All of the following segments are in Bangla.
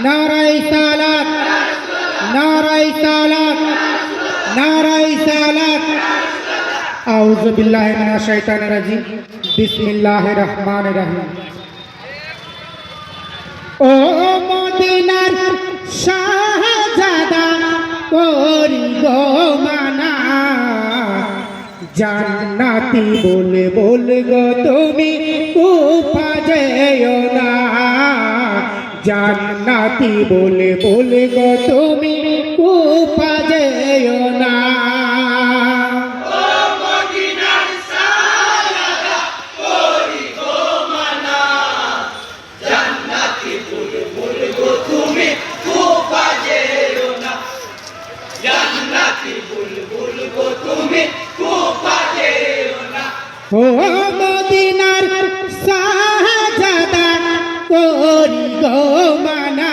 नाराय सालात नाराय सालात नाराय सालात आऊज़ु बिल्लाहि मिनश शैतानिर रजीम बिस्मिल्लाहिर रहमानिर रहीम। ओ मदीनार शाहजादा करी गो माना জান্নাতি বলে বলে গো তুমি কুফা যেও না, জান্নাতি বলে বলে গো তুমি কুফা যেও না। ও মদিনার শাহজাদা করি গো মানা, জান্নাতি বলে বলে গো তুমি কুফা যেও না, জান্নাতি বলে বলে গো তুমি কুফা যেও না। ও মদিনার শাহজাদা করি গো মানা,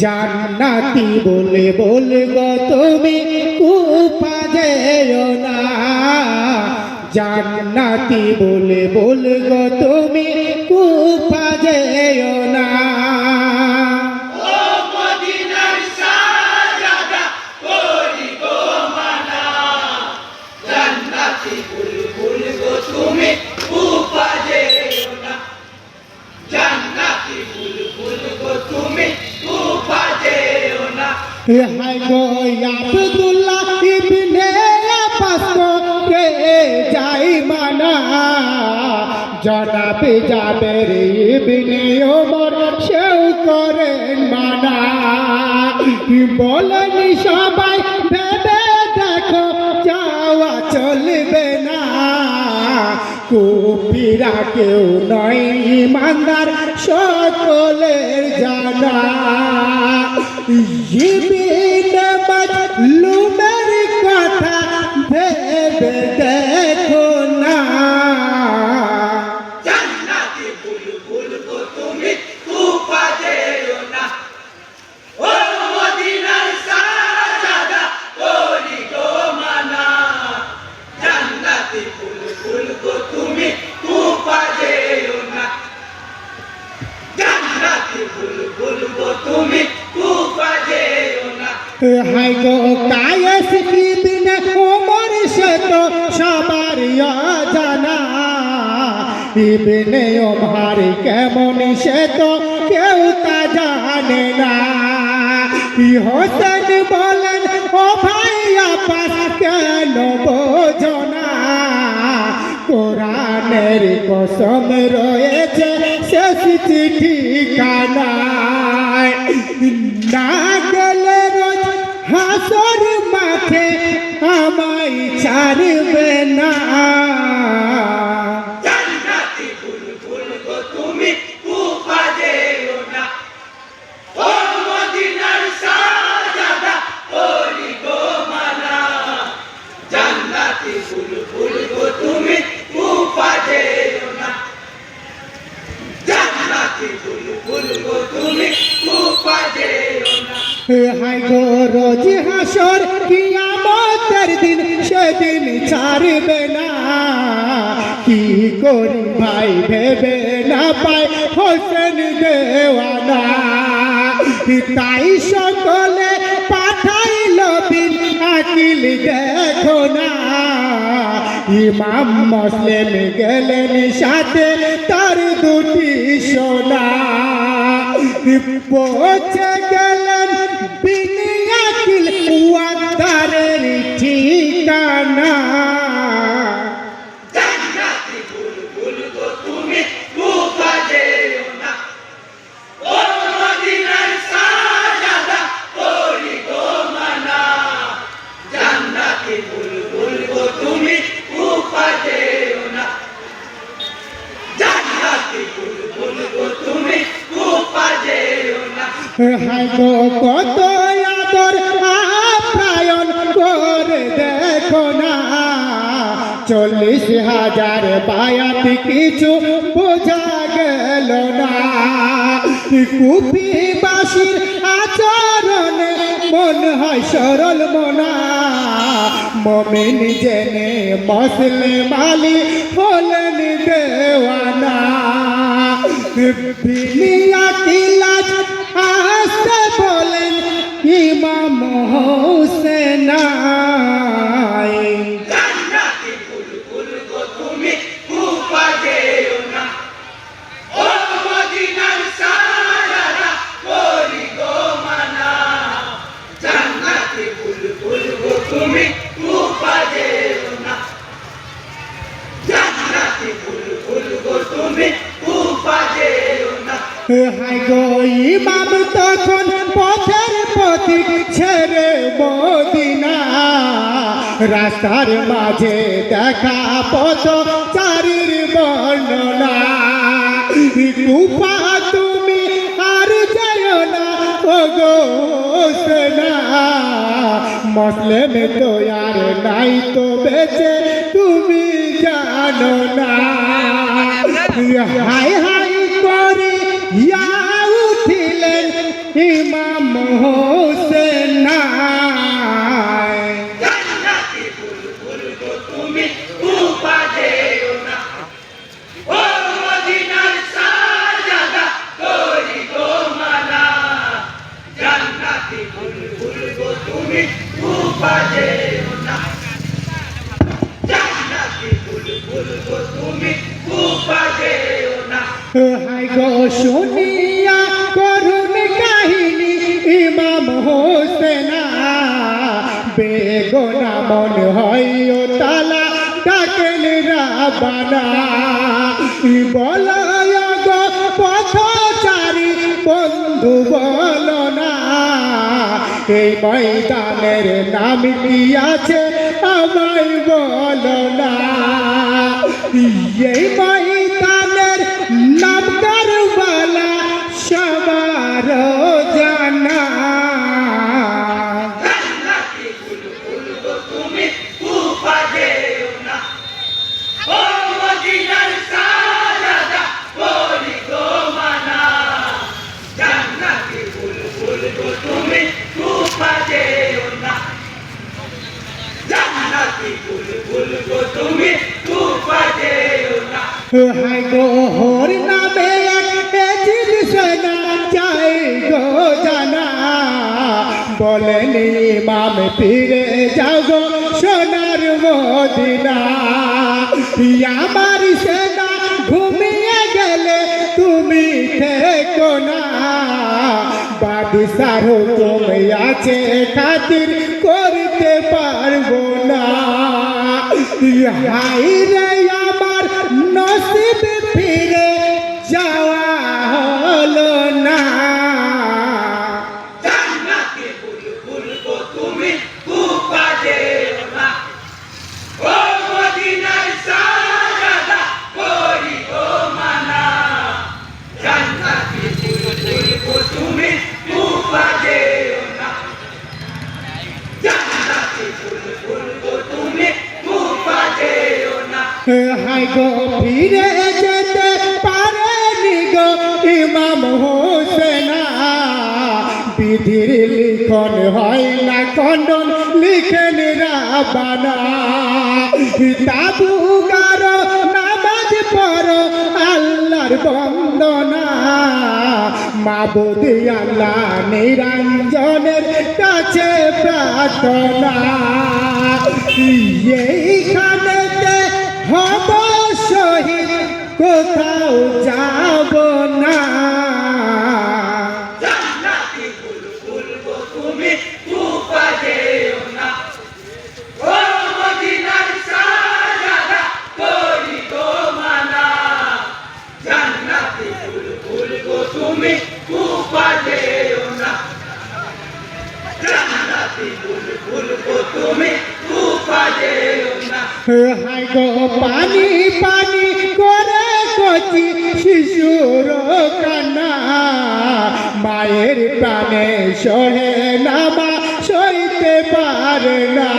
জান্নাতি বলে বলে গো তুমি কুফা যেও না, জান্নাতি বলে বলে গো তুমি কুফা যেও না। ও মদিনার শাহজাদা করি গো মানা, জান্নাতি বলে বলে গো তুমি কুফা যেও না, জান্নাতি বলে বলে গো তুমি কুফা যেও না। হাই গো আব্দুল্লাহ ইবনে আব্বাস কে যাই মানা, জনাব জাবের ইবনে ওমর সেও করেন মানা। বলেন সবাই ভেবে দেখো যাওয়া চলবে না, কুফিরা কেউ নয় ইমানদার সকলের জানা। ইবনে মাজলুমের কথা ভেবে দেখো না, জান্নাতি বলে বলে গো তুমি কুফা যেও না। ও মদিনার শাহজাদা করি গো মানা, জান্নাতি বলে বলে গো তুমি কুফা যেও না, জান্নাতি বলে বলে গো তুমি কুফা যেও না। হাই গো কায়েস ইবনে ওমর সে তো সবার জানা, ইবনে ওমর কেমন সে তো কেউ তা জানে না। হোসেন বলেন ও ভাই আব্বাস কেন বোঝো না, কোরআনের কসম রয়েছে শেষ চিঠিখানায়, না গেলে রোজ হাসর মাঠে আমায় ছাড়বে না। জান্নাতি বলে বলে গো তুমি কুফা যেও না। ও মদিনার শাহজাদা করি গো মানা, জান্নাতি বলে বলে গো তুমি কুফা যেও না, জান্নাতি বলে বলে গো তুমি কুফা যেও না। হাই গো রোজ হাসর কিয়ামতের দিন সেদিন ছাড়বে না, কি করি ভাই ভেবে না পাই হোসেন দেওয়ানা। তাই সকলে পাঠাইল বিন আকিল দেখো না, ইমাম মুসলিম গেলেন সাথে তার দুটি সোনা। পৌঁছে গেলেন বিন আকিল ওয়াদারের ঠিকানা, জান্নাতি বলে বলে গো তুমি কুফা যেও না। ও মদিনার শাহজাদা করি গো মানা, জান্নাতি বলে বলে গো তুমি কুফা যেও না, জান্নাতি বলে বলে গো তুমি কুফা যেও না। হাই গো কত আদর আপ্যায়ন করে দেখো না, 40,000 বায়াত কিছু বোঝা গেল না। কুফিবাসীর আচরণে মন হয় সরল মনা, মুমিন জেনে মুসলিম আলী হলেন দেওয়ানা। বিনিয়া কিলাজ আসতে বলেন ইমাম হোসেন জান্নাতি বুলবুল গো তুমি কুফা যেও না ও মদিনার সারারা করি গো মানা জান্নাতি বুলবুল গো তুমি কুফা যেও না জান্নাতি বুলবুল গো তুমি কুফা যেও না হাই গো ইমাম তখন পথের পথিক ছেড়ে মদিনা রাস্তার মাঝে দেখা পথ চারির বর্ণনা কুফা তুমি আর যাও না ও গো সেনা মুসলিম তো আর নাই তো বেঁচে তুমি জানো না হাই হাই করে ইয়া উঠিলেন ইমাম হোসেন জান্নাতি বুলবুল গো তুমি কুফা যেও না ও মদিনার সাজাদা করি গো মানা জান্নাতি বুলবুল গো তুমি কুফা যেও না জান্নাতি বুলবুল গো তুমি কুফা যেও না হাই গো শুনিয়া করুণ কাহিনী ইমাম হোসেন বেগনা মন হয় ও তালা ডাকেন রাবানা বলয় গো পথচারী বন্ধু বলো না এই ময়দানের নাম কি আছে আমায় বলো না এই ময়দানের নাম কারবালা সবার জানা জান্নাতি বুলবুল গো তুমি কুফা যেও না ও মদিনার সাজাদা করি গো মানা জান্নাতি বুলবুল গো তুমি কুফা যেও না জান্নাতি বুলবুল গো তুমি কুফা যেও না হাই গো হর নামে এক জিনিস না চাই গো জানা বলেন ইমাম ফিরে যাও গো সোনার মদিনা আমার সেনা ঘুমিয়ে গেলে তুমি থেকো না বাদশার হুকুম আছে খাতির করতে পারবো না হাই রে আমার নসিব ফিরে যাওয়া হলো না জান্নাতি বুলবুল গো তুমি কুফা যেও না ও মদিনার সাজাদা করি গো মানা জান্নাতি বুলবুল গো তুমি কুফা যেও না জান্নাতি বুলবুল গো তুমি কুফা যেও না হাই গো ফিরে যেতে পারেনি গো ইমাম হোসেন বিধির লিখন হয় না খণ্ডন লিখেন রাবানা তাবুগার নামাজ পড়ো আল্লাহর বন্দনা মাবুদ আল্লাহ নিরঞ্জনের কাছে প্রার্থনা এইখানেতে হব শহীদ কোথাও যাব না জান্নাতি বুলবুল গো তুমি কুফা যেও না ও মদিনার সাজাদা করি গো মানা জান্নাতি বুলবুল গো তুমি কুফা যেও না জান্নাতি বুলবুল গো তুমি কুফা যেও না হাই গো পানি পানি করে কচি শিশুর কান্না মায়ের প্রাণে সহে না মা সইতে পারে না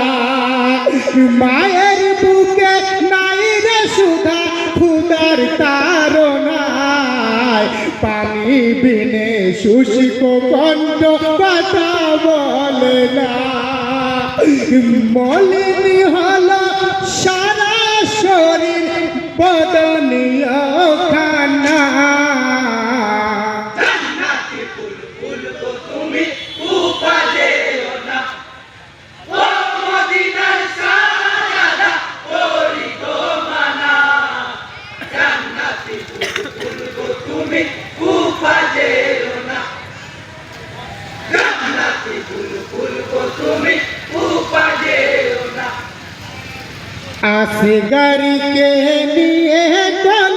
মায়ের বুকে নাই রে সুধা ক্ষুধার তারনায় পানি বিনে শুষ্ক কণ্ঠ কথা বলে না মলিনী হলো সারা শরীর বদনীয় খানা আসগরকে নিয়ে